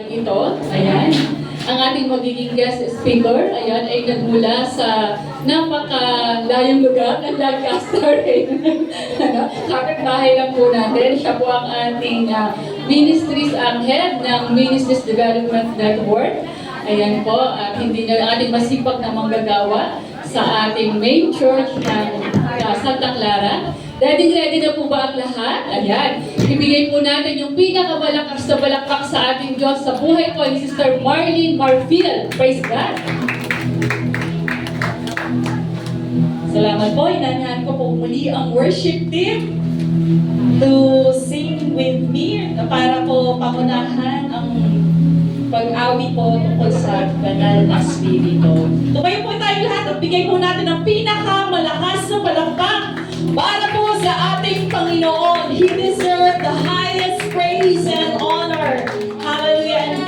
Ito, ayan, ang ating magiging guest speaker, ayan, ay nagmula sa napakalayong lugar ng Lancaster. Ano, kapit-bahay lang po natin. Siya po ang ating ministries, ang head ng Ministries Development Network. Ayan po, at hindi na ating masipag na manggagawa sa ating main church ng Santa Clara. Ready na po ba ang lahat? Ayan. Ibigay po natin yung pinakamalakas na balakpak sa ating Diyos sa buhay ko, ni Sister Marlene Marfil. Praise God! Salamat po. Inanyahan ko po muli ang worship team to sing with me para po pangunahan ang pag-awi po tungkol sa banal na spirito. Tumayo po tayo lahat at bigay po natin ang pinakamalakas na palakpak para po sa ating Panginoon. He deserves the highest praise and honor. Hallelujah. And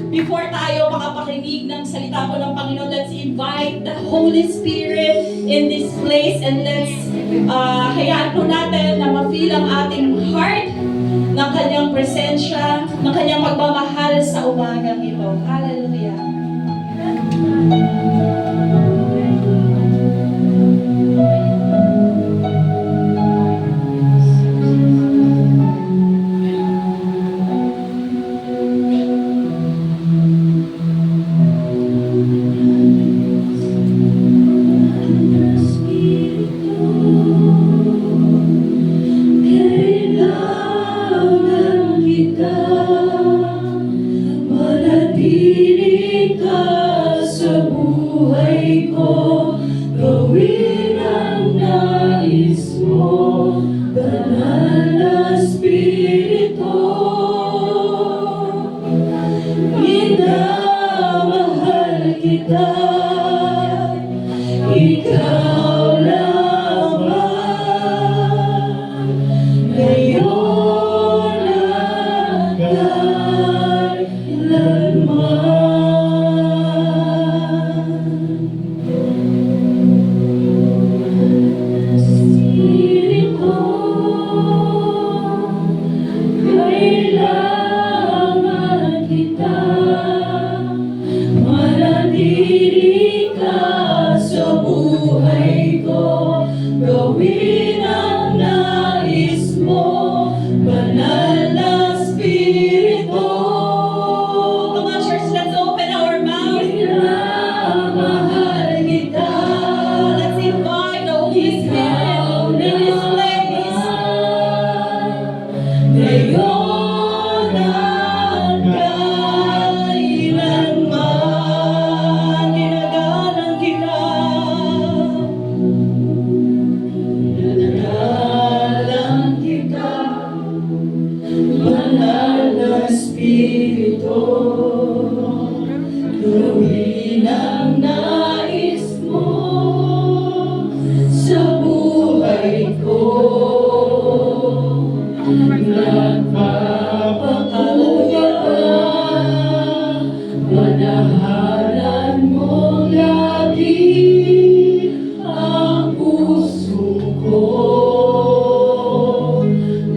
before tayo makapakinig ng salita po ng Panginoon, let's invite the Holy Spirit in this place and let's hayaan po natin na ma-feel ang ating heart ng kanyang presensya, ng kanyang pagmamahal sa umagang ito. Hallelujah.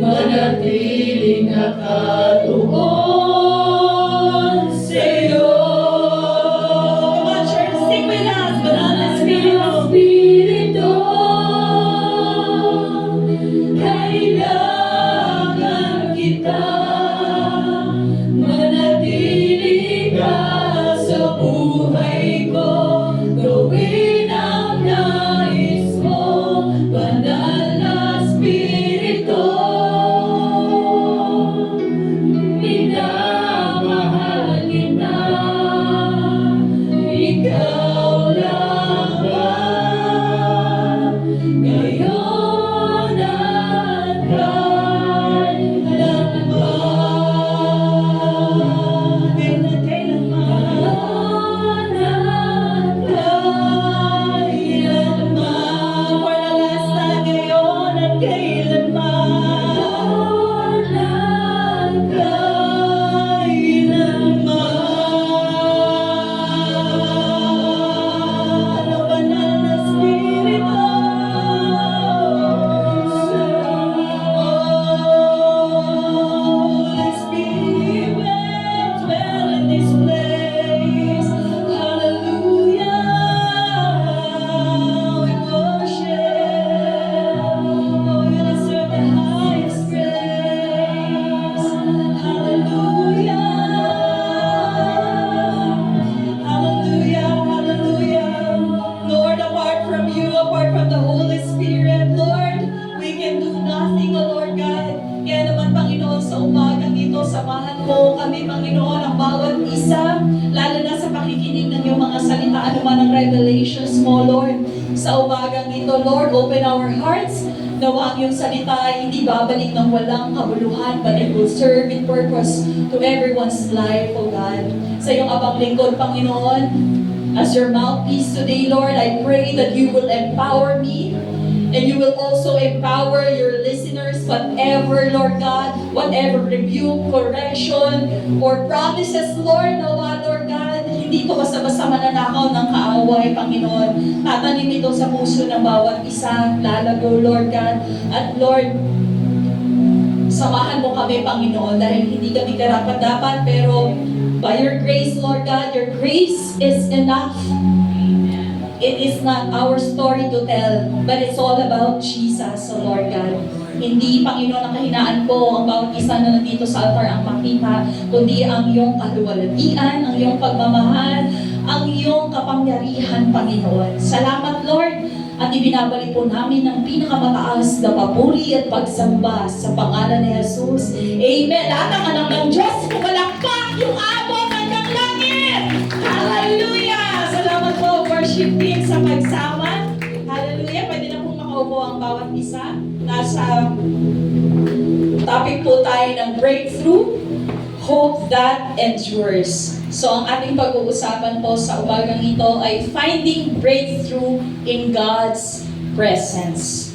Manatiling nakatuon sa'yo. namin, Panginoon, ang bawat isa, lalo na sa pakikinig ng iyong mga salita, ano man ang revelations mo, Lord, sa umagang ito. Lord, open our hearts. Nawa ang iyong salita ay hindi babalik ng walang kabuluhan, but it will serve in purpose to everyone's life, O God. Sa iyong abang lingkod, Panginoon, as your mouthpiece today, Lord, I pray that you will empower me and you will also empower your listeners, whatever, Lord God, whatever rebuke, correction, or promises, Lord, nawa, Lord God, hindi ko basta-basta mananakaw ng kaaway, Panginoon. Tatanim ito sa puso ng bawat isa, lalago, Lord God. At Lord, samahan mo kami, Panginoon, dahil hindi kami karapat-dapat, pero by your grace, Lord God, your grace is enough. It is not our story to tell, but it's all about Jesus, so Lord God. Hindi, Panginoon, ang kahinaan ko, ang bawat isa na nandito sa altar ang makita, kundi ang iyong kaluwalhatian, ang iyong pagmamahal, ang iyong kapangyarihan, Panginoon. Salamat, Lord, at ibinabalik po namin ang pinakamataas na papuri at pagsamba sa pangalan ni Jesus. Amen. Lahat ng anak ng Diyos, pumalakpak yung amo ng langit. Hallelujah! Salamat po, worship team, sa pagsama. Hallelujah! Pwede na pong makaupo ang bawat isa. Nasa topic po tayo ng breakthrough, hope that endures. So ang ating pag-uusapan po sa umagang ito ay finding breakthrough in God's presence.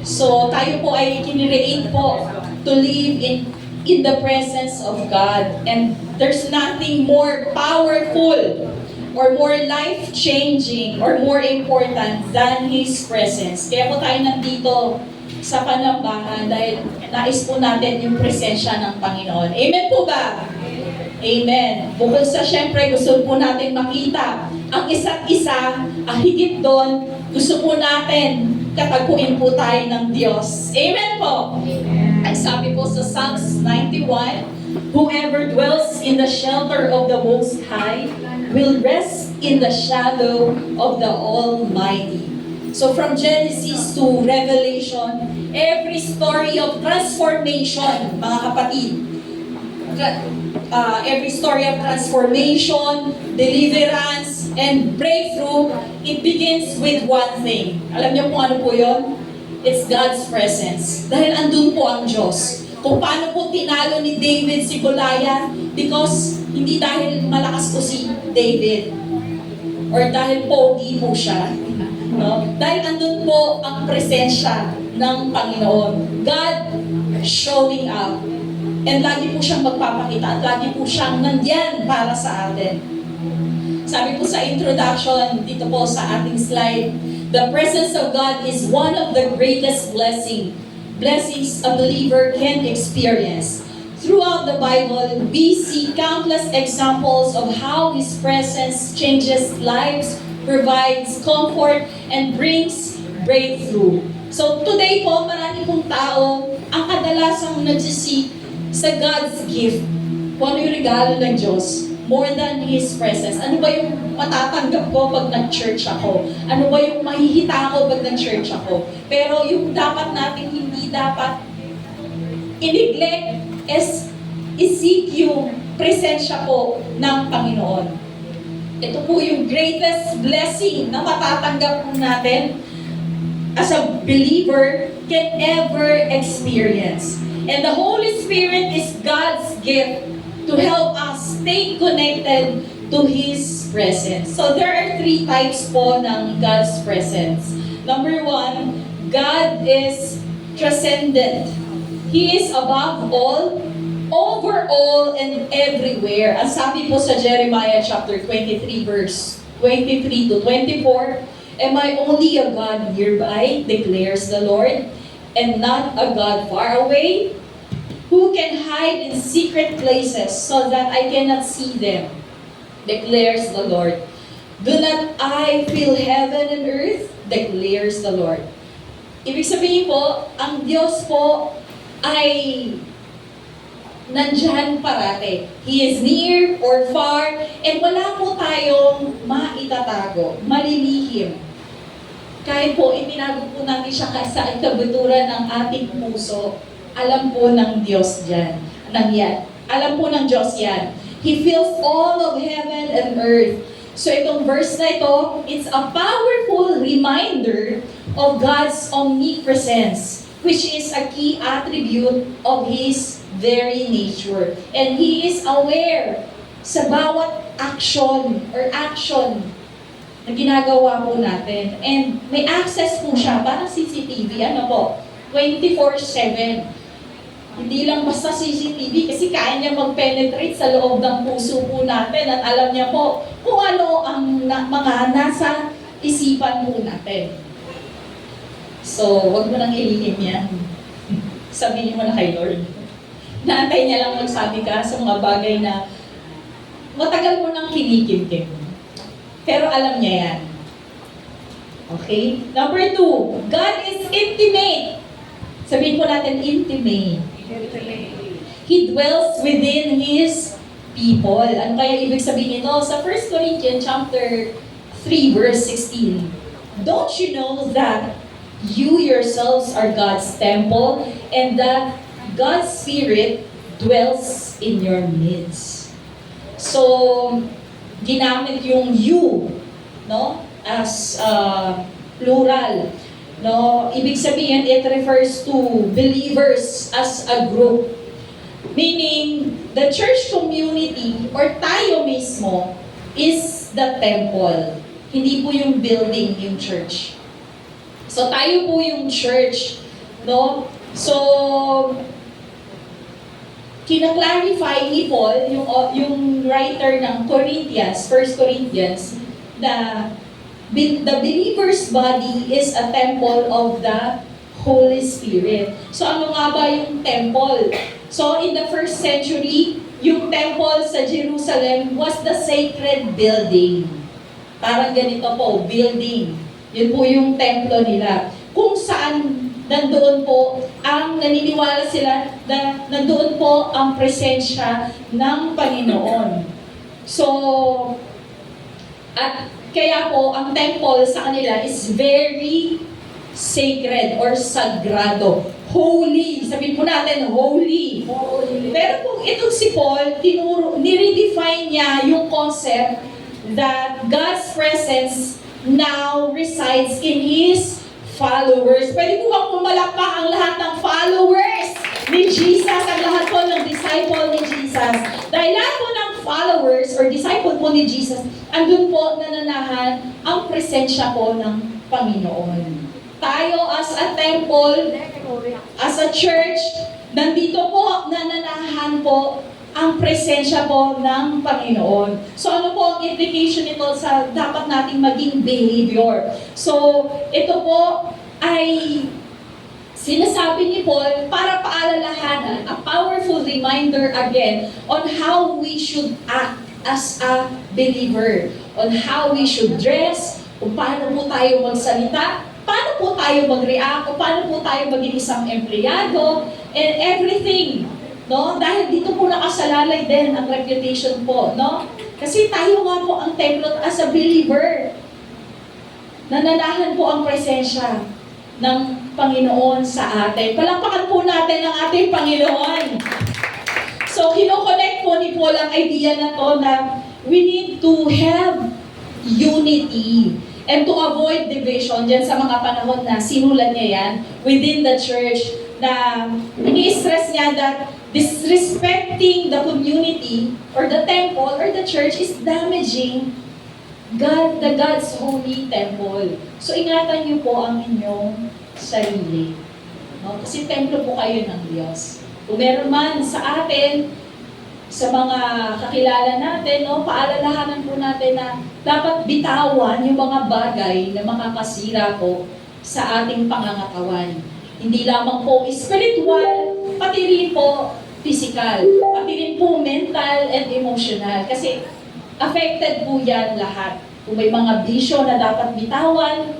So tayo po ay kinirelate po to live in the presence of God. And there's nothing more powerful or more life-changing or more important than His presence. Kaya po tayo nandito sa panambahan dahil nais po natin yung presensya ng Panginoon. Amen po ba? Amen. Bukod sa syempre gusto po natin makita ang isa't isa, higit doon, gusto po natin kataguin po tayo ng Diyos. Amen po? Ay sabi po sa Psalms 91, whoever dwells in the shelter of the Most High will rest in the shadow of the Almighty. So from Genesis to Revelation, every story of transformation, mga kapatid, every story of transformation, deliverance, and breakthrough, it begins with one thing. Alam niyo kung ano po yun? It's God's presence. Dahil andun po ang Diyos. Kung paano po tinalo ni David si Goliath, because hindi dahil malakas po si David, or dahil pogi po siya, no? Dahil andun po ang presensya ng Panginoon. God showing up. And lagi po siyang magpapakita at lagi po siyang nandyan para sa atin. Sabi po sa introduction, dito po sa ating slide, the presence of God is one of the greatest blessings a believer can experience. Throughout the Bible, we see countless examples of how His presence changes lives, provides comfort, and brings breakthrough. So today po, marami pong tao ang kadalasang nagsisik sa God's gift. Kung ano yung regalo ng Diyos, more than His presence. Ano ba yung matatanggap ko pag nag-church ako? Ano ba yung mahihita ko pag nag-church ako? Pero yung dapat natin hindi dapat i-neglect is isik yung presensya po ng Panginoon. Ito po yung greatest blessing na matatanggap po natin as a believer can ever experience. And the Holy Spirit is God's gift to help us stay connected to His presence. So there are 3 types po ng God's presence. Number 1, God is transcendent. He is above all, over all, and everywhere. Ang sabi po sa Jeremiah chapter 23 verse 23 to 24, am I only a God nearby, declares the Lord, and not a God far away? Who can hide in secret places so that I cannot see them, declares the Lord. Do not I fill heaven and earth, declares the Lord. Ibig sabihin po, ang Diyos po ay nandyan parate. He is near or far, and wala po tayong maitatago, malilihim. Kahit po itinago po natin siya sa ikabuturan ng ating puso, alam po ng Diyos dyan, Alam po ng Diyos yan. He fills all of heaven and earth. So itong verse na ito, it's a powerful reminder of God's omnipresence, which is a key attribute of His very nature. And He is aware sa bawat action na ginagawa po natin. And may access po siya, parang CCTV, 24/7. Hindi lang basta CCTV kasi kaya niya mag-penetrate sa loob ng puso po natin at alam niya po kung ano ang mga nasa isipan po natin. So, wag mo nang ilihim yan. Sabihin mo na kay Lord. Naantay niya lang magsabi ka sa mga bagay na matagal mo nang kinikimkim. Pero alam niya yan. Okay? Number 2, God is intimate. Sabihin po natin, intimate. He dwells within His people. Ano kaya ibig sabihin nito? Sa 1 Corinthians chapter 3, verse 16. Don't you know that you yourselves are God's temple and that God's Spirit dwells in your midst? So, ginamit yung you, no? As plural. No, ibig sabihin, it refers to believers as a group. Meaning, the church community or tayo mismo is the temple. Hindi po yung building, yung church. So, tayo po yung church. No? So, kina-clarify ni Paul, yung writer ng Corinthians, 1 Corinthians, na the believer's body is a temple of the Holy Spirit. So ano nga ba yung temple? So in the first century, yung temple sa Jerusalem was the sacred building. Parang ganito po, building. Yun po yung templo nila. Kung saan nandoon po ang naniniwala sila na nandoon po ang presensya ng Panginoon. So, at kaya po, ang temple sa kanila is very sacred or sagrado. Holy. Sabihin po natin, holy. Pero kung itong si Paul, niredefine niya yung concept that God's presence now resides in His followers. Pwede po bang pumalakpak ang lahat ng followers ni Jesus, ang lahat po ng disciple ni Jesus? Dahil lahat po ng followers or disciple po ni Jesus, andun po nananahan ang presensya po ng Panginoon. Tayo as a temple, as a church, nandito po, nananahan po ang presensya po ng Panginoon. So ano po ang implication nito sa dapat nating maging behavior? So ito po ay sinasabi ni Paul para paalalahanan, a powerful reminder again on how we should act as a believer, on how we should dress, kung paano po tayo magsalita, paano po tayo mag-react, kung paano po tayo maging isang empleyado, and everything. No? Dahil dito po nakasalalay din ang reputation po, no? Kasi tayo nga po ang templo as a believer. Nananahan po ang presensya ng Panginoon sa atin. Palakpakan po natin ang ating Panginoon. So, kinoconnect po ni Paul ang idea na to na we need to have unity and to avoid division dyan sa mga panahon na sinulat niya yan within the church na ini-stress niya that disrespecting the community or the temple or the church is damaging God's holy temple. So ingatan niyo po ang inyong sarili. No? Kasi templo po kayo ng Diyos. Kung meron man sa atin, sa mga kakilala natin, no, paalalahanan po natin na dapat bitawan yung mga bagay na makakasira po sa ating pangangatawan. Hindi lamang po spiritual, pati rin po physical, pati rin po mental and emotional. Kasi affected po yan lahat. Kung may mga bisyo na dapat bitawan,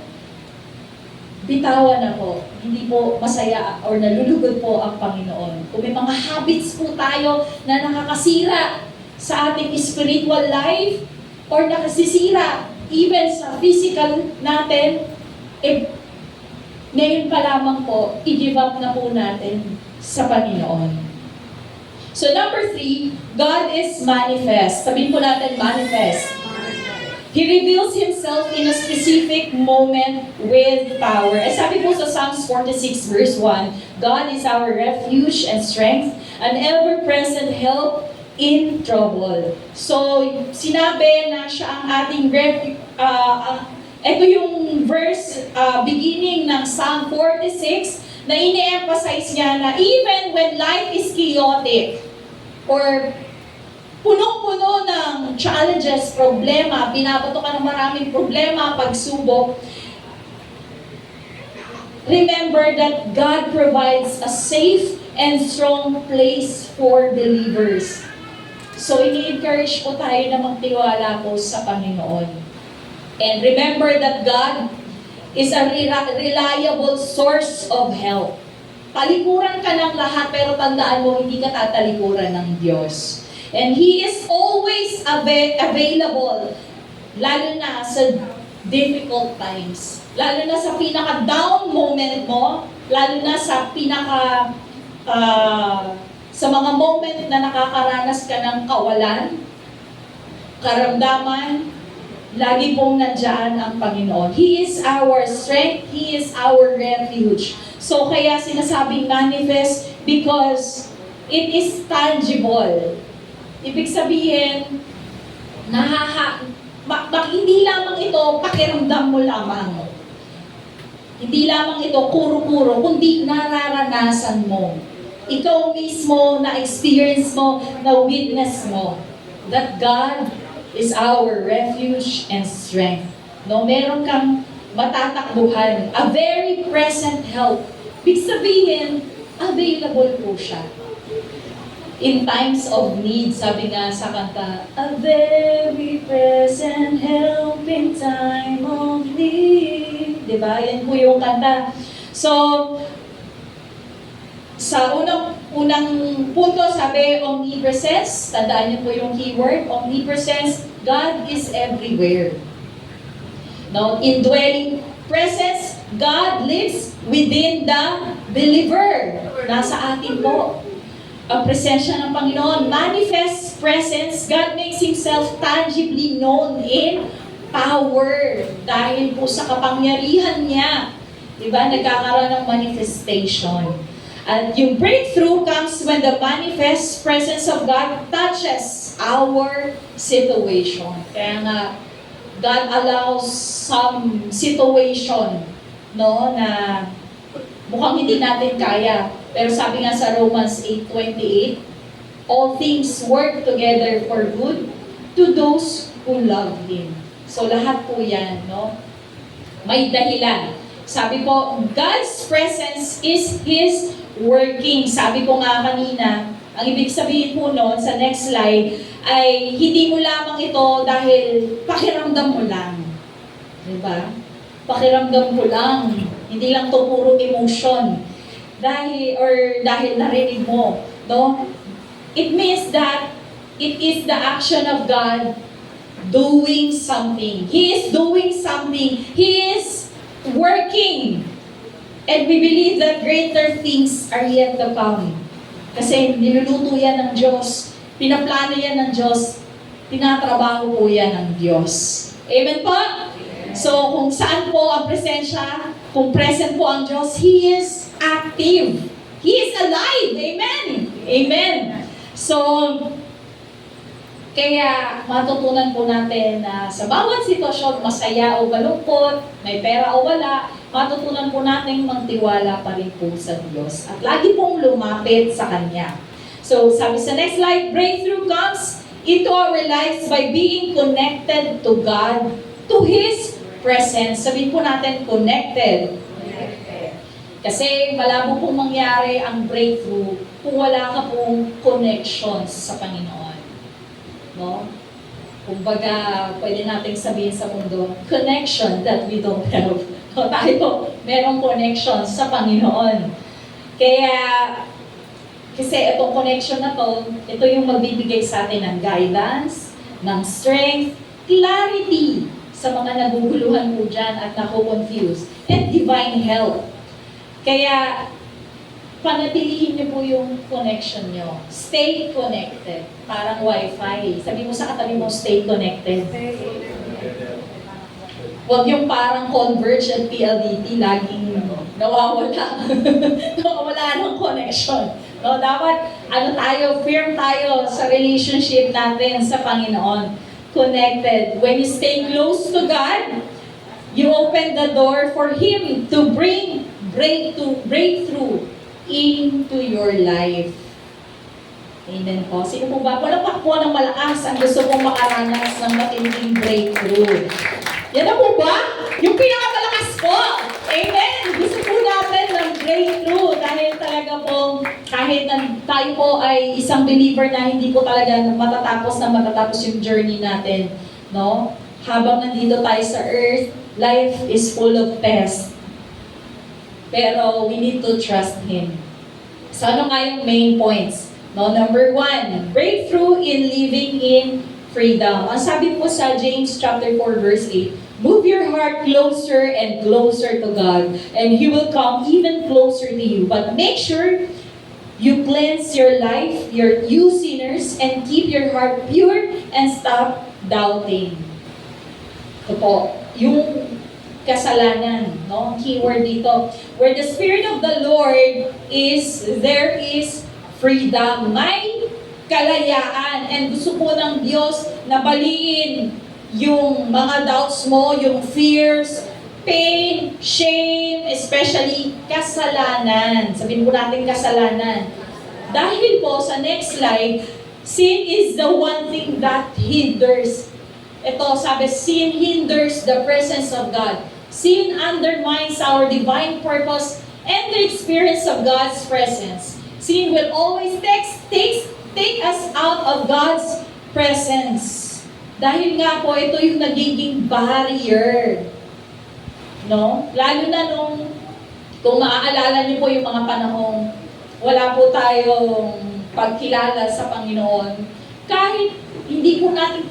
bitawan na po. Hindi po masaya or nalulugod po ang Panginoon. Kung may mga habits po tayo na nakakasira sa ating spiritual life or nakasisira even sa physical natin, ngayon pa lamang po, i-give up na po natin sa Panginoon. So number 3, God is manifest. Sabihin po natin, manifest. He reveals Himself in a specific moment with power. At sabi po sa Psalms 46 verse 1, God is our refuge and strength, an ever-present help in trouble. So, sinabi na siya ang ating ito yung verse beginning ng Psalm 46 na ini-emphasize niya na even when life is chaotic or punong-puno ng challenges, problema, binabato ka ng maraming problema, pagsubok, remember that God provides a safe and strong place for believers. So, ini-encourage po tayo na magtiwala po sa Panginoon. And remember that God is a reliable source of help. Talikuran ka ng lahat, pero tandaan mo, hindi ka tatalikuran ng Diyos. And He is always available, lalo na sa difficult times. Lalo na sa pinaka-down moment mo, lalo na sa sa mga moment na nakakaranas ka ng kawalan, karamdaman, lagi pong nandiyan ang Panginoon. He is our strength, He is our refuge. So kaya sinasabing manifest because it is tangible. Ibig sabihin, hindi lamang ito pakiramdam mo lamang. Hindi lamang ito kuro-kuro, kundi nararanasan mo. Ikaw mismo, na-experience mo, na-witness mo that God is our refuge and strength. No, meron kang matatakbuhan, a very present help. Ibig sabihin, available po siya. In times of need, sabi nga sa kanta, a very present help in time of need. Diba? Yan po yung kanta. So, sa unang punto, sabi, omnipresence. Tandaan niyo po yung keyword, omnipresence. God is everywhere. Now, indwelling presence, God lives within the believer. Nasa atin po ang presensya ng Panginoon. Manifest presence, God makes Himself tangibly known in power. Dahil po sa kapangyarihan niya, diba, nagkakaroon ng manifestation. At yung breakthrough comes when the manifest presence of God touches our situation. Kaya nga, God allows some situation, no, na mukhang hindi natin kaya. Pero sabi nga sa Romans 8:28, all things work together for good to those who love Him. So lahat po yan, no? May dahilan. Sabi po, God's presence is His working. Sabi ko nga kanina, ang ibig sabihin po noon sa next slide, ay hindi mo lamang ito dahil pakiramdam mo lang. Diba? Pakiramdam mo lang. Hindi lang to puro emotion. Dahil narinig mo. No? It means that it is the action of God doing something. He is doing something. He is working. And we believe that greater things are yet to come. Kasi niluluto yan ng Diyos. Pinaplano yan ng Diyos. Tinatrabaho po yan ng Diyos. Amen po? So, kung saan po ang presensya, kung present po ang Diyos, He is active. He is alive. Amen. Amen. So, kaya matutunan po natin na sa bawat sitwasyon, masaya o malungkot, may pera o wala, matutunan po natin magtiwala pa rin po sa Diyos. At lagi pong lumapit sa Kanya. So, sabi sa next slide, breakthrough comes into our lives by being connected to God, to His presence. Sabihin po natin, connected. Kasi malabo pong mangyari ang breakthrough kung wala ka pong connections sa Panginoon. No? Kumbaga, pwede nating sabihin sa mundo, connection that we don't have. So, tayo, merong connection sa Panginoon. Kaya, kasi itong connection na to, ito yung magbibigay sa atin ng guidance, ng strength, clarity sa mga naguguluhan po dyan at nako-confuse, and divine help. Kaya, panatilihin niyo po yung connection niyo. Stay connected. Parang wifi. Sabi mo sa katabi mo, stay connected. Huwag yung parang Converge at PLDT, laging nawawala. Nawawala ng connection. No, dapat, firm tayo sa relationship natin sa Panginoon. Connected. When you stay close to God, you open the door for Him to bring breakthrough into your life. Amen po. Sino po ba? Palakpak po ng malakas ang gusto pong makaranas ng matinding breakthrough. Yan na po ba? Yung pinakamalakas po. Amen. Gusto po natin ng breakthrough dahil talaga po kahit tayo po ay isang believer na hindi po talaga matatapos yung journey natin. No? Habang nandito tayo sa earth, life is full of tests. Pero we need to trust Him. So ano nga yung main points? No, number 1, breakthrough in living in freedom. Ang sabi po sa James chapter 4 verse 8, move your heart closer and closer to God, and He will come even closer to you. But make sure you cleanse your life, you sinners, and keep your heart pure and stop doubting. Ito po, yung kasalanan, no? Keyword dito. Where the Spirit of the Lord is, there is freedom. May kalayaan. And gusto po ng Diyos na baliin yung mga doubts mo, yung fears, pain, shame, especially kasalanan. Sabihin po natin kasalanan. Dahil po sa next slide, sin is the one thing that hinders. Ito, sabi, sin hinders the presence of God. Sin undermines our divine purpose and the experience of God's presence. Sin will always take us out of God's presence. Dahil nga po, ito yung nagiging barrier. No? Lalo na kung maaalala niyo po yung mga panahong wala po tayong pagkilala sa Panginoon, kahit hindi po natin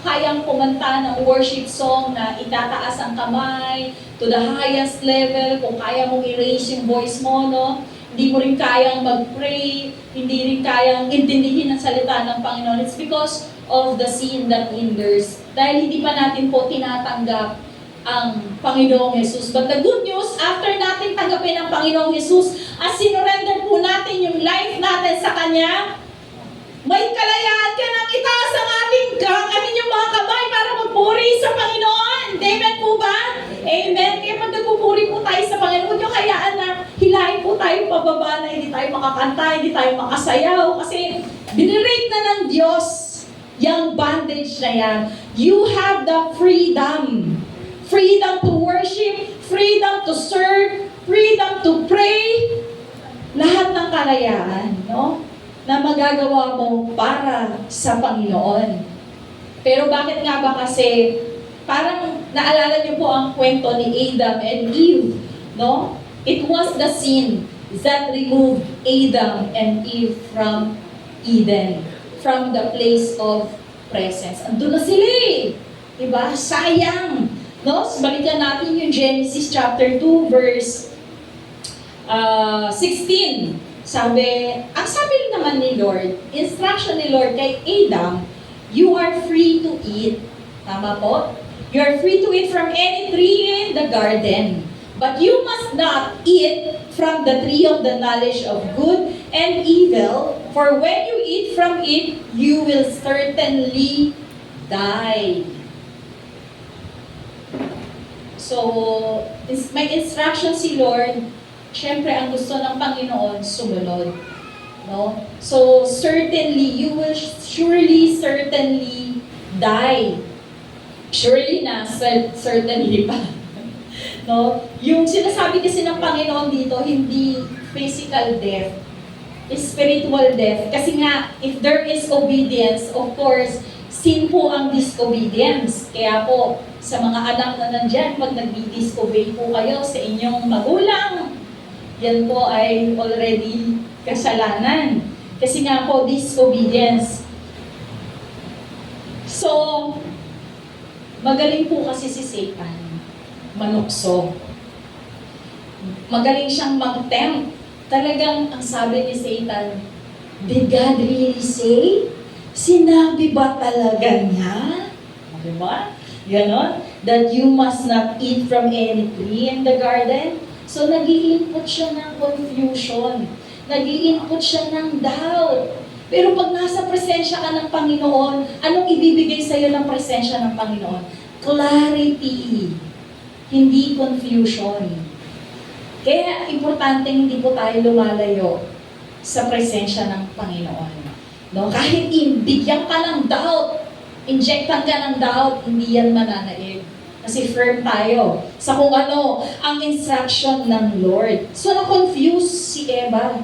kayang kumanta ng worship song na itataas ang kamay to the highest level, kung kaya mong i-raise yung voice mo, no? Hindi mo rin kayang mag-pray, hindi rin kayang intindihin ang salita ng Panginoon. It's because of the sin that hinders. Dahil hindi pa natin po tinatanggap ang Panginoong Jesus. But the good news, after natin tanggapin ang Panginoong Jesus, as sinurrender po natin yung life natin sa Kanya, may kalayaan ka nang itaas ang amin yung mga kamay para magpuri sa Panginoon. Amen po ba? Amen. Kaya pag nagpupuri po tayo sa Panginoon, huwag niyo hayaan na hilahin po tayo pababa na hindi tayo makakanta, hindi tayo makasayaw. Kasi binirate na ng Diyos yung bandage na yan. You have the freedom. Freedom to worship, freedom to serve, freedom to pray. Lahat ng kalayaan, no? Na magagawa mo para sa Panginoon. Pero bakit nga ba kasi, parang naalala niyo po ang kwento ni Adam and Eve, no? It was the sin that removed Adam and Eve from Eden, from the place of presence. Andun na sila eh. Diba? Sayang. No? So, balikan natin yung Genesis chapter 2 verse 16. Ang sabi naman ni Lord, instruction ni Lord kay Adam, you are free to eat. Tama po? You are free to eat from any tree in the garden. But you must not eat from the tree of the knowledge of good and evil, for when you eat from it, you will certainly die. So, may instruction si Lord. Siyempre, ang gusto ng Panginoon, sumunod. No? So, certainly, you will certainly die. Surely na, certainly pa. No? Yung sinasabi kasi ng Panginoon dito, hindi physical death, spiritual death. Kasi nga, if there is obedience, of course, sin po ang disobedience. Kaya po, sa mga anak na nandyan, pag nag-disobey po kayo sa inyong magulang, yan po ay already kasalanan. Kasi nga po, disobedience. So, magaling po kasi si Satan. Manukso. Magaling siyang mag-tempt Talagang ang sabi ni Satan, did God really say? Sinabi ba talaga niya? Diba? Ganon? That you must not eat from any tree in the garden. So, nag-i-input siya ng confusion. Nag-i-input siya ng doubt. Pero pag nasa presensya ka ng Panginoon, anong ibibigay sa'yo ng presensya ng Panginoon? Clarity. Hindi confusion. Kaya importante hindi po tayo lumalayo sa presensya ng Panginoon. No? Kahit bigyan ka ng doubt, injectan ka ng doubt, hindi yan mananaig. Kasi firm tayo sa kung ano ang instruction ng Lord. So na-confuse si Eva.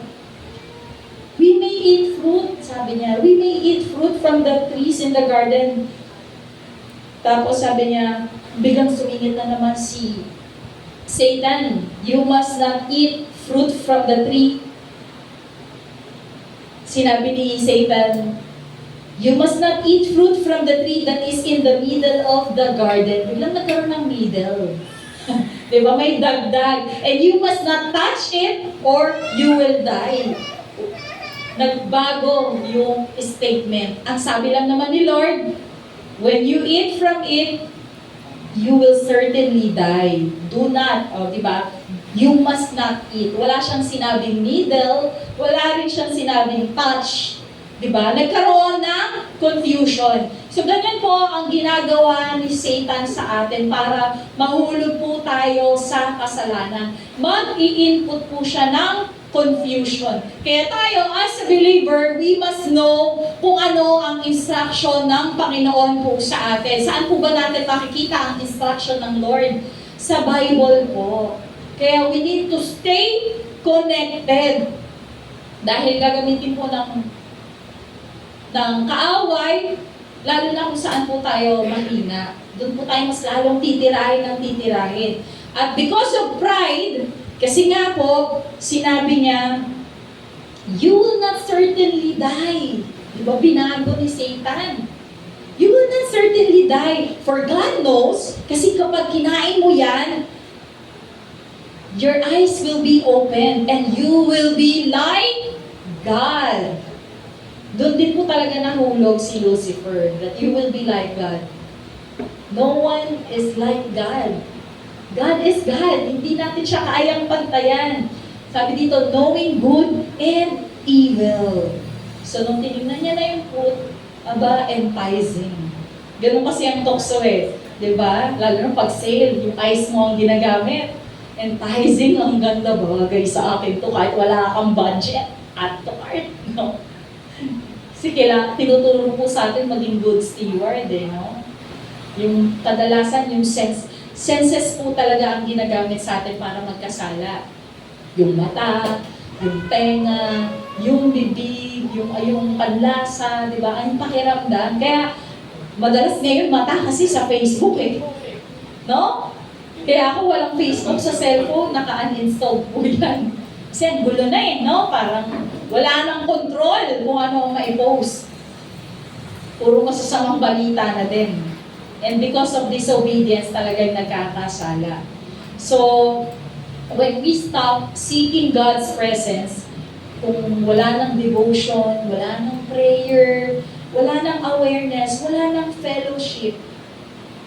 We may eat fruit, sabi niya. We may eat fruit from the trees in the garden. Tapos sabi niya, biglang sumingit na naman si Satan. You must not eat fruit from the tree. Sinabi ni Satan, you must not eat fruit from the tree that is in the middle of the garden. Biglang nagkaroon ng middle. Diba? May dagdag. And you must not touch it or you will die. Nagbago yung statement. Ang sabi lang naman ni Lord, when you eat from it, you will certainly die. Do not, diba? You must not eat. Wala siyang sinabing middle, wala rin siyang sinabing touch. Diba? Nagkaroon ng confusion. So, ganyan po ang ginagawa ni Satan sa atin para mahulog po tayo sa kasalanan. Mag-i-input po siya ng confusion. Kaya tayo, as a believer, we must know kung ano ang instruction ng Panginoon po sa atin. Saan po ba natin makikita ang instruction ng Lord? Sa Bible po. Kaya we need to stay connected. Dahil gagamitin po ng kaaway, lalo na kung saan po tayo mahina. Doon po tayo mas lalong titirahin ng titirahin. At because of pride, kasi nga po, sinabi niya, you will not certainly die. Di ba binago ni Satan? You will not certainly die. For God knows, kasi kapag kinain mo yan, your eyes will be open and you will be like God. Doon din po talaga nahulog si Lucifer, that you will be like God. No one is like God. God is God. Hindi natin siya kayang pantayan. Sabi dito, knowing good and evil. So, nung tinignan niya na yung fruit, enticing. Ganun kasi ang tukso eh. Diba? Lalo na pag sale, yung eyes mo ang ginagamit. Enticing, ang ganda bagay sa akin to kahit wala kang budget. Add to cart. No? Kasi tinuturo po sa atin maging good steward eh. No? Yung kadalasan, yung senses po talaga ang ginagamit sa atin para magkasala. Yung mata, yung tenga, yung bibig, yung panlasa, di ba? Ang pakiramdam. Kaya, madalas ngayon mata kasi sa Facebook eh. No? Kaya ako walang Facebook sa cellphone, naka-uninstall po yan. Kasi ang gulo na eh, no? Parang wala nang control kung ano ang ma-post. Puro masasamang balita na din. And because of disobedience, talagang nagkakasala. So, when we stop seeking God's presence, kung wala ng devotion, wala ng prayer, wala ng awareness, wala ng fellowship,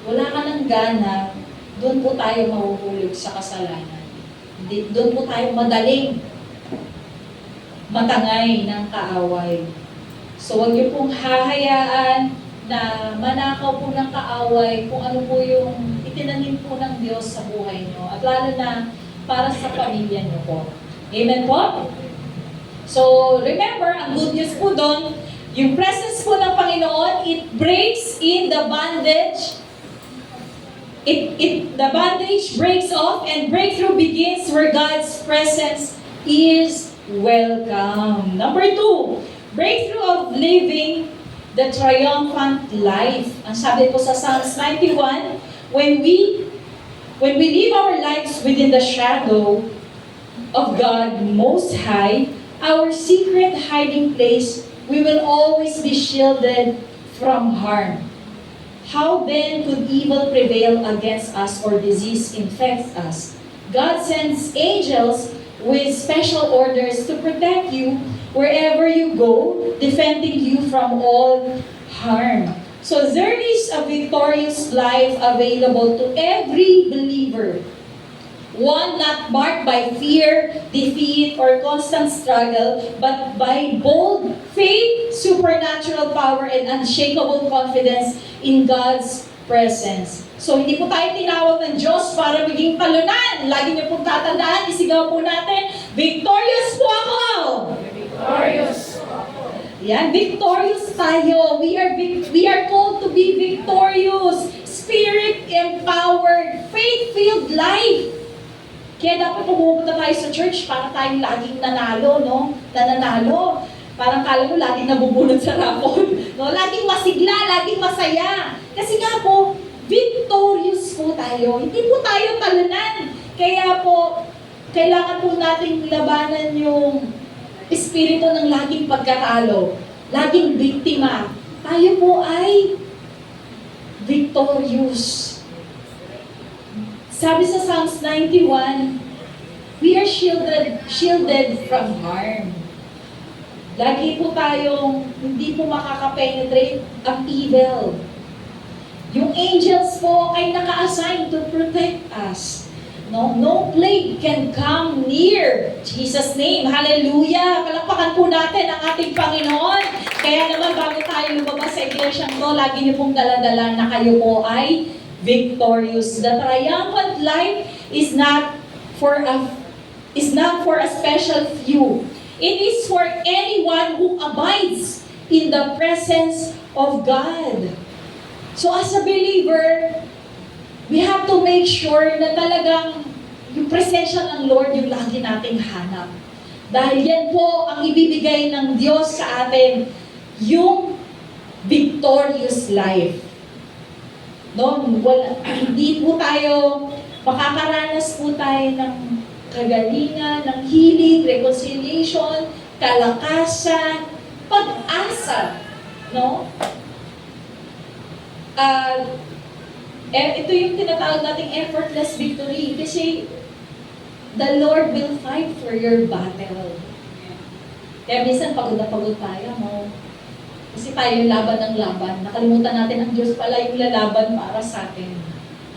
wala ka ng gana, doon po tayo mahuhulog sa kasalanan. Doon po tayo madaling matangay ng kaaway. So, huwag niyo pong hahayaan na manakaw po ng kaaway kung ano po yung itinanim po ng Diyos sa buhay niyo. At lalo na para sa pamilya niyo po. Amen po? So, remember, ang good news po doon, yung presence po ng Panginoon, it breaks in the bondage. The bondage breaks off and breakthrough begins where God's presence is welcome. Number 2, breakthrough of living the triumphant life. Ang sabi po sa Psalms 91, when we live our lives within the shadow of God Most High, our secret hiding place, we will always be shielded from harm. How then could evil prevail against us or disease infect us? God sends angels with special orders to protect you wherever you go, defending you from all harm. So there is a victorious life available to every believer. One not marked by fear, defeat, or constant struggle, but by bold faith, supernatural power, and unshakable confidence in God's presence. So hindi po tayo tinawag ng Diyos para maging talunan. Lagi niyo pong tatandaan, isigaw po natin, victorious po ako! Victorious. Yan, victorious tayo. We are called to be victorious, spirit-empowered, faith-filled life. Kaya dapat pumunta tayo sa church para tayong laging nanalo, no? Nananalo. Parang kala mo laging nabubulot sa rapon. No? Laging masigla, laging masaya. Kasi nga po, victorious po tayo. Hindi po tayo talunan. Kaya po, kailangan po nating labanan yung espiritu ng laging pagkatalo, laging biktima. Tayo po ay victorious. Sabi sa Psalms 91, we are shielded from harm. Lagi po tayong hindi po makakapenetrate ang evil. Yung angels po ay naka-assign to protect us. No plague can come near Jesus' name. Hallelujah! Palakpakan po natin ang ating Panginoon. Kaya naman bago tayo lumabas sa iglesyang to, lagi niyo pong daladala na kayo po ay victorious. The triumphant life is not for a special few. It is for anyone who abides in the presence of God. So as a believer, we have to make sure na talagang yung presensya ng Lord yung lagi nating hanap. Dahil yan po ang ibibigay ng Diyos sa atin, yung victorious life. No, hindi po tayo, makakaranas po tayo ng kagalingan, ng healing, reconciliation, kalakasan, pag-asa. No? Ito yung tinatawag nating effortless victory kasi the Lord will fight for your battle. Kaya minsan pagod na pagod tayo, no? Kasi tayo yung laban ng laban. Nakalimutan natin ang Diyos pala yung lalaban para sa atin.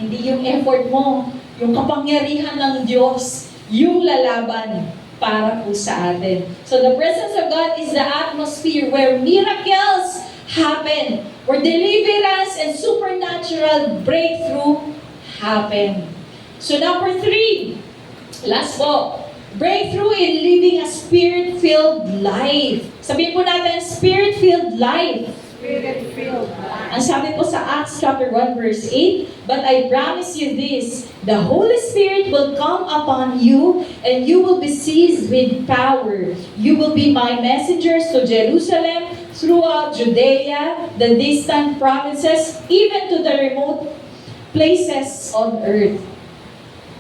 Hindi yung effort mo, yung kapangyarihan ng Diyos, yung lalaban para po sa atin. So the presence of God is the atmosphere where miracles happen, where deliverance and supernatural breakthrough happen. So number 3, last po, breakthrough in living a spirit-filled life. Sabihin po natin, spirit-filled life. Spirit-filled life. Ang sabi po sa Acts chapter 1 verse 8, but I promise you this, the Holy Spirit will come upon you and you will be seized with power. You will be my messengers to Jerusalem, throughout Judea, the distant provinces, even to the remote places on earth.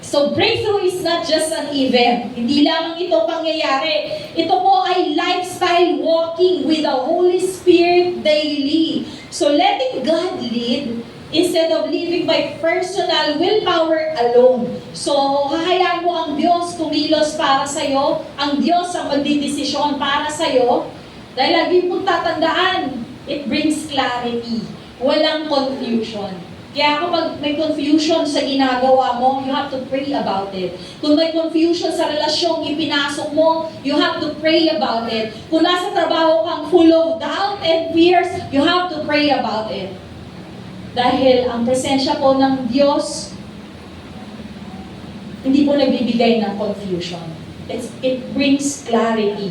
So breakthrough is not just an event. Hindi lamang ito pangyayari. Ito po ay lifestyle walking with the Holy Spirit daily. So letting God lead instead of living by personal willpower alone. So hahayaan mo ang Diyos kumilos para sa'yo. Ang Diyos ang magdidesisyon para sa'yo. Dahil lagi mong tatandaan, it brings clarity. Walang confusion. Kaya kapag may confusion sa ginagawa mo, you have to pray about it. Kung may confusion sa relasyong ipinasok mo, you have to pray about it. Kung nasa trabaho kang full of doubt and fears, you have to pray about it. Dahil ang presensya po ng Diyos, hindi po nagbibigay ng confusion. It brings clarity.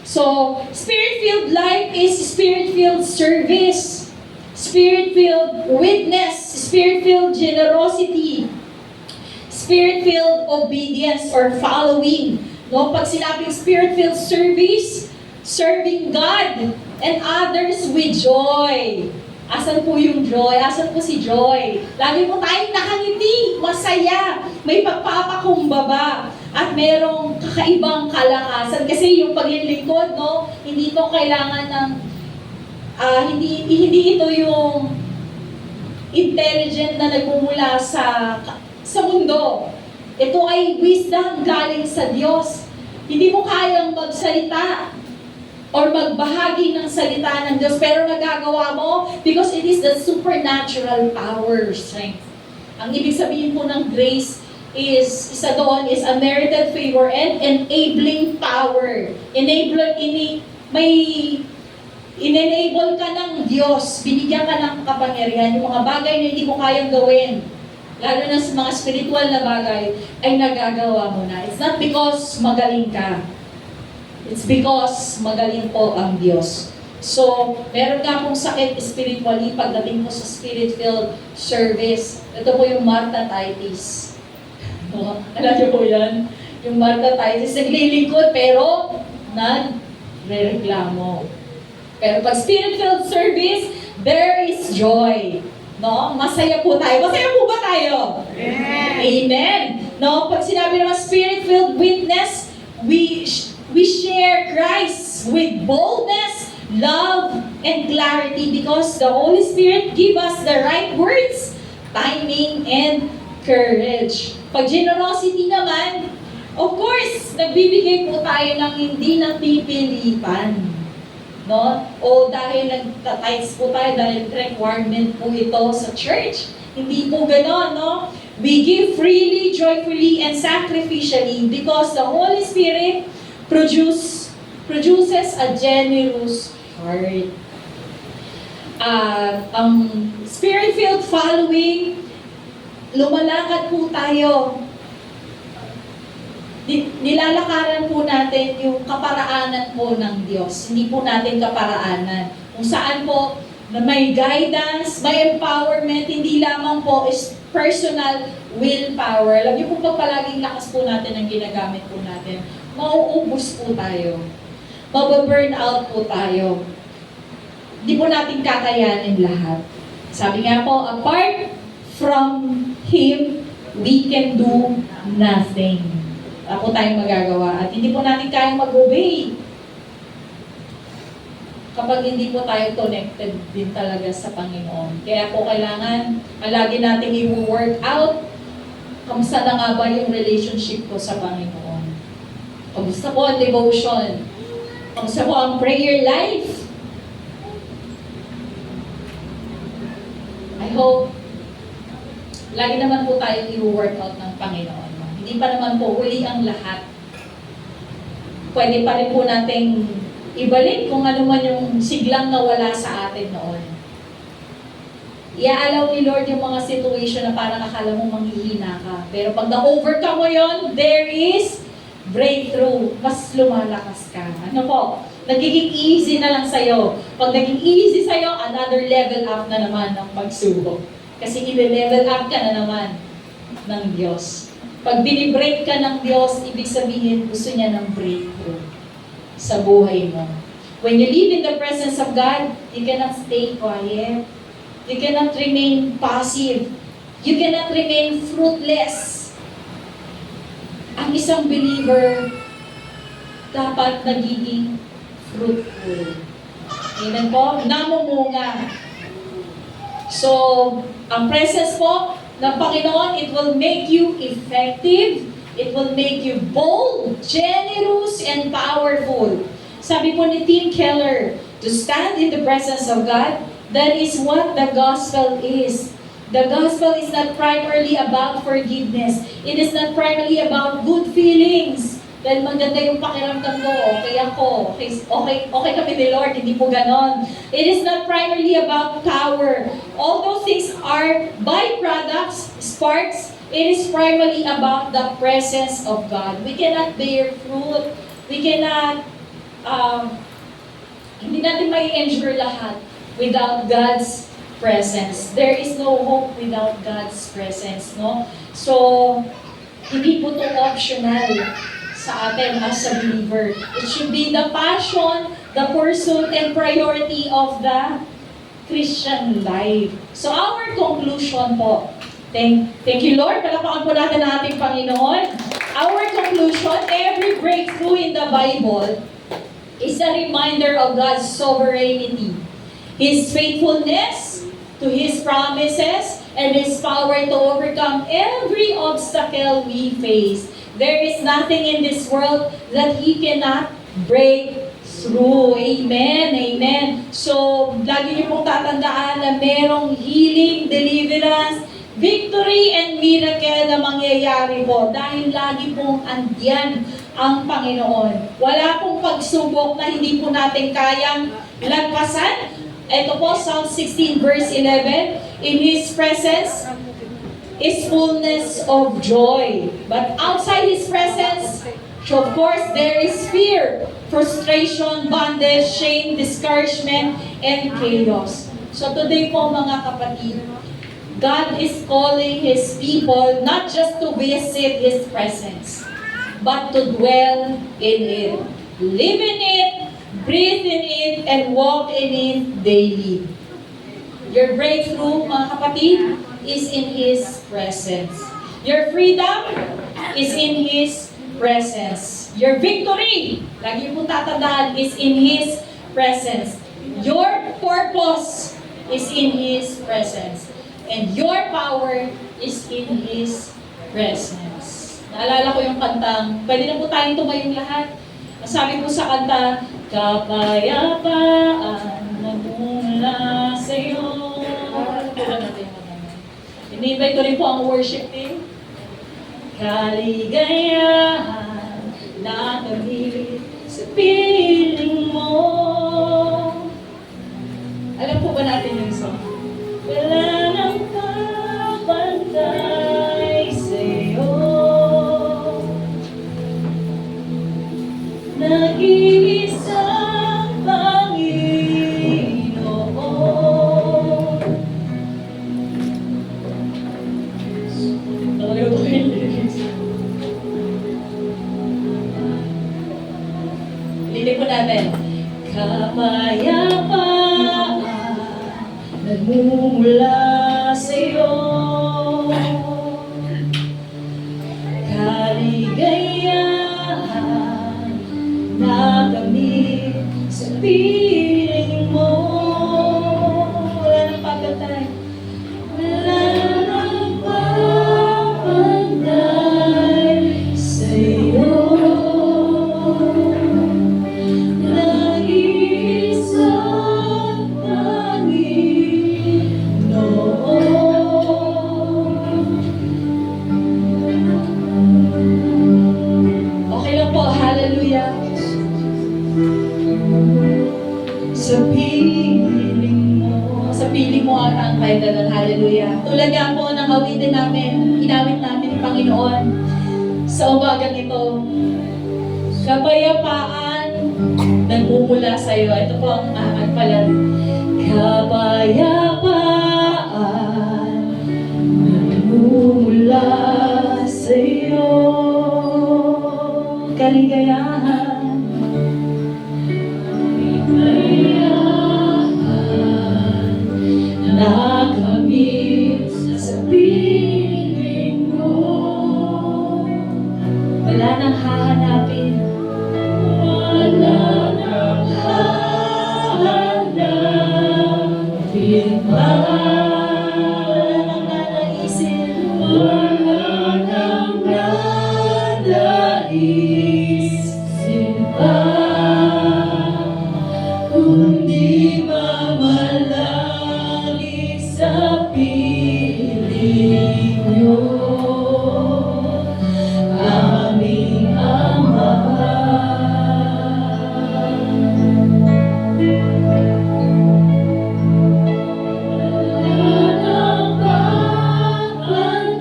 So, Spirit-filled life is Spirit-filled service. Spirit-filled witness, Spirit-filled generosity, Spirit-filled obedience or following. No, pag sinabing Spirit-filled service, serving God and others with joy. Asan po yung joy? Asan po si Joy? Lagi po tayong nakangiti, masaya, may pagpapakumbaba, at merong kakaibang kalakasan. Kasi yung paglilingkod, no, hindi to kailangan ng hindi ito yung intelligent na nagmumula sa mundo. Ito ay wisdom galing sa Diyos. Hindi mo kayang magsalita or magbahagi ng salita ng Diyos, pero nagagawa mo because it is the supernatural power, strength. Ang ibig sabihin po ng grace is, isa doon is unmerited favor and enabling power. In-enable ka ng Diyos, binigyan ka ng kapangyarihan, yung mga bagay na hindi mo kayang gawin, lalo na sa mga spiritual na bagay, ay nagagawa mo na. It's not because magaling ka. It's because magaling po ang Diyos. So, meron ka pong sakit spiritually pagdating mo sa spirit-filled service. Ito po yung Martha-titis. Alam niyo po yan? Yung Martha-titis, naglilingkod pero nagre-reklamo. Pero pag spirit-filled service, there is joy. No? Masaya po tayo. Masaya po ba tayo? Amen. No? Pag sinabi naman spirit-filled witness, we share Christ with boldness, love, and clarity because the Holy Spirit give us the right words, timing, and courage. Pag generosity naman, of course, nagbibigay po tayo ng hindi napipilitan. No? O dahil nagtatides po tayo, dahil requirement po ito sa church. Hindi po ganon, no? We give freely, joyfully, and sacrificially because the Holy Spirit produces a generous heart. Ang spirit-filled following, lumalakad po tayo. Nilalakaran po natin yung kaparaanan po ng Diyos. Hindi po natin kaparaanan. Kung saan po na may guidance, may empowerment, hindi lamang po is personal willpower. Alam niyo po pag palaging lakas po natin ang ginagamit po natin, mauubos po tayo. Mababurn out po tayo. Hindi po natin kakayanin lahat. Sabi nga po, apart from Him, we can do nothing. Ako tayong magagawa. At hindi po natin kayang mag-obey kapag hindi po tayo connected din talaga sa Panginoon. Kaya po kailangan, lagi natin i-work out kamusta na nga ba yung relationship ko sa Panginoon. Kamusta po ang devotion? Kamusta po ang prayer life? I hope lagi naman po tayo i-work out ng Panginoon. Hindi pa naman po huli ang lahat. Pwede pa rin po nating ibalik kung ano man yung siglang nawala sa atin noon. I-allow ni Lord yung mga situation na parang akala mo manghihina ka. Pero pag na-overcome mo yun, there is breakthrough. Mas lumalakas ka. Ano po? Nagiging easy na lang sa'yo. Pag naging easy sa'yo, another level up na naman ng pagsubok. Kasi i-level up ka na naman ng Diyos. Pag binibreak ka ng Diyos, ibig sabihin gusto niya ng breakthrough sa buhay mo. When you live in the presence of God, you cannot stay quiet. You cannot remain passive. You cannot remain fruitless. Ang isang believer dapat nagiging fruitful. Amen po? Namumunga. So, ang presence po ng Panginoon, it will make you effective, it will make you bold, generous, and powerful. Sabi po ni Tim Keller, to stand in the presence of God, that is what the gospel is. The gospel is not primarily about forgiveness. It is not primarily about good feelings. Dahil maganda yung pakiramdam ko, okay ako, okay kami ni Lord, hindi po ganon. It is not primarily about power. All those things are byproducts, sparks. It is primarily about the presence of God. We cannot bear fruit. We cannot, hindi natin may endure lahat without God's presence. There is no hope without God's presence, no? So, hindi po ito optional sa atin as a believer. It should be the passion, the pursuit, and priority of the Christian life. So our conclusion po, thank you Lord, palapakan po natin ang ating Panginoon. Our conclusion, every breakthrough in the Bible is a reminder of God's sovereignty, His faithfulness to His promises, and His power to overcome every obstacle we face. There is nothing in this world that He cannot break through. Amen, amen. So, lagi niyo pong tatandaan na merong healing, deliverance, victory, and miracle na mangyayari po dahil lagi pong andyan ang Panginoon. Wala pong pagsubok na hindi po natin kayang lagpasan. Ito po, Psalm 16 verse 11, in His presence is fullness of joy. But outside His presence, so of course, there is fear, frustration, bondage, shame, discouragement, and chaos. So today po mga kapatid, God is calling His people not just to visit His presence, but to dwell in it, live in it, breathe in it, and walk in it daily. Your breakthrough, mga kapatid, is in His presence. Your freedom is in His presence. Your victory, lagi po tatandaan, is in His presence. Your purpose is in His presence. And your power is in His presence. Naalala ko yung kantang, pwede na po tayong tumayong lahat. Sabi po sa kanta, kapayapaan na mula sa'yo. Ini-invite ko rin po ang worship team. Kaligayahan na kamili sa piling mo. Alam po ba natin yung song? Wala nang kapantay sa'yo. Nag-iisang Panginoon. Nakalimutan ko yung lyrics. Linig po natin. Kapayapaan nagmumula sa'yo. Kaligayahan na kami sa piling mo. Wala nang pagkatay. Wala nang papantay sa'yo. Nag-iisang Panginoon. Okay lang po, hallelujah. Sa piling mo ata ang kahit doon, hallelujah. Tulad nga po ng awitin namin, inawit namin ng Panginoon sa umagang ito. Kapayapaan nagmumula sa iyo. Ito po ang pala. Kapayapaan nagmumula sa iyo. Kaligayahan. Nakamit sa piling mo. Wala nang hahanapin. Wala nang hahanapin pa. Wala nang nanaisin. Wala nang nanaisin pa. Kundi mamalagi sa piling niyo, aming Ama. Wala nang papantay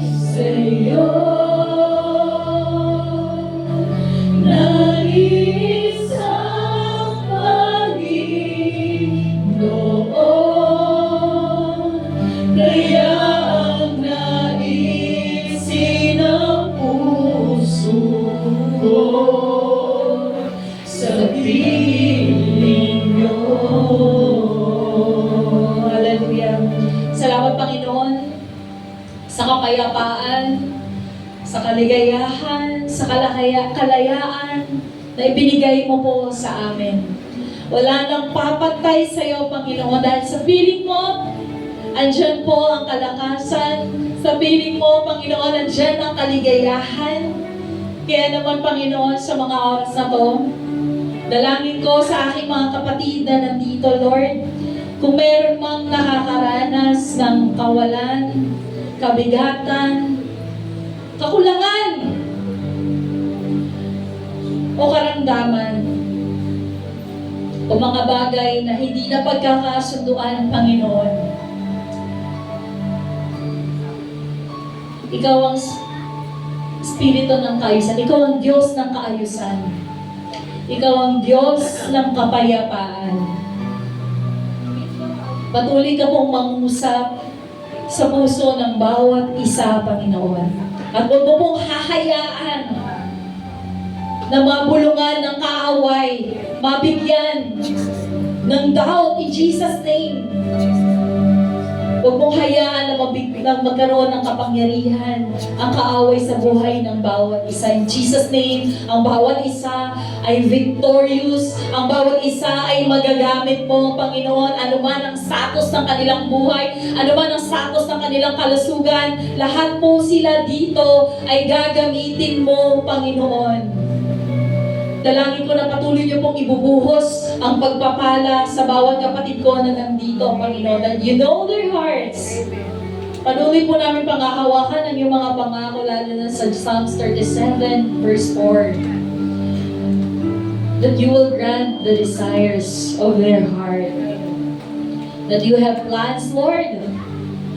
sa'yo. Nag-iisang Panginoon, kaya ang naisin ng puso ko sa piling niyo. Hallelujah. Salamat Panginoon sa kapayapaan, sa kaligayahan, sa kalayaan na ibinigay mo po sa amin. Wala nang papantay sa iyo, Panginoon, dahil sa piling mo Andyan po ang kalakasan. Sa piling mo, Panginoon, andyan ang kaligayahan. Kaya naman, Panginoon, sa mga oras na to, dalangin ko sa aking mga kapatid na nandito, Lord, kung meron mang nakakaranas ng kawalan, kabigatan, kakulangan, o karamdaman, o mga bagay na hindi na pagkakasunduan ng Panginoon, ikaw ang Espiritu ng kaayusan. Ikaw ang Diyos ng kaayusan. Ikaw ang Diyos ng kapayapaan. Patuloy ka pong mangusap sa puso ng bawat isa, Panginoon. At huwag mo pong hahayaan na mabulungan ng kaaway, mabigyan ng doubt in Jesus' name. Huwag mong hayaan na magkaroon ng kapangyarihan ang kaaway sa buhay ng bawat isa. In Jesus' name, ang bawat isa ay victorious. Ang bawat isa ay magagamit mo, Panginoon. Ano man ang status ng kanilang buhay, ano man ang status ng kanilang kalusugan, lahat po sila dito ay gagamitin mo, Panginoon. Dalangin ko na patuloy niyo pong ibubuhos ang pagpapala sa bawat kapatid ko na nandito, Panginoon. That you know their hearts. Patuloy po namin pangahawakan ang iyong mga pangako, lalo na sa Psalms 37, verse 4. That you will grant the desires of their heart. That you have plans, Lord.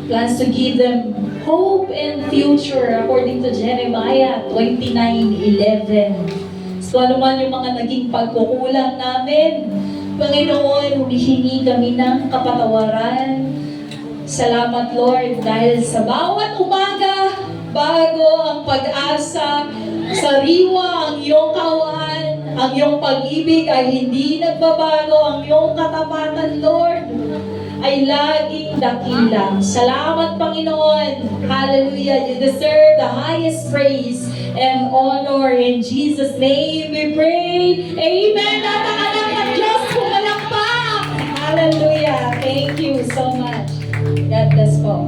Plans to give them hope and future, according to Jeremiah 29:11. So ano man yung mga naging pagkukulang namin, Panginoon, humihingi kami ng kapatawaran. Salamat, Lord, dahil sa bawat umaga, bago ang pag-asa, sariwa ang iyong kawan, ang iyong pag-ibig ay hindi nagbabago, ang iyong katapatan, Lord, ay laging dakila. Salamat, Panginoon. Hallelujah. You deserve the highest praise and honor. In Jesus' name we pray. Amen. Napakalang ng Diyos. Pumalakpak. Hallelujah. Thank you so much. God bless po.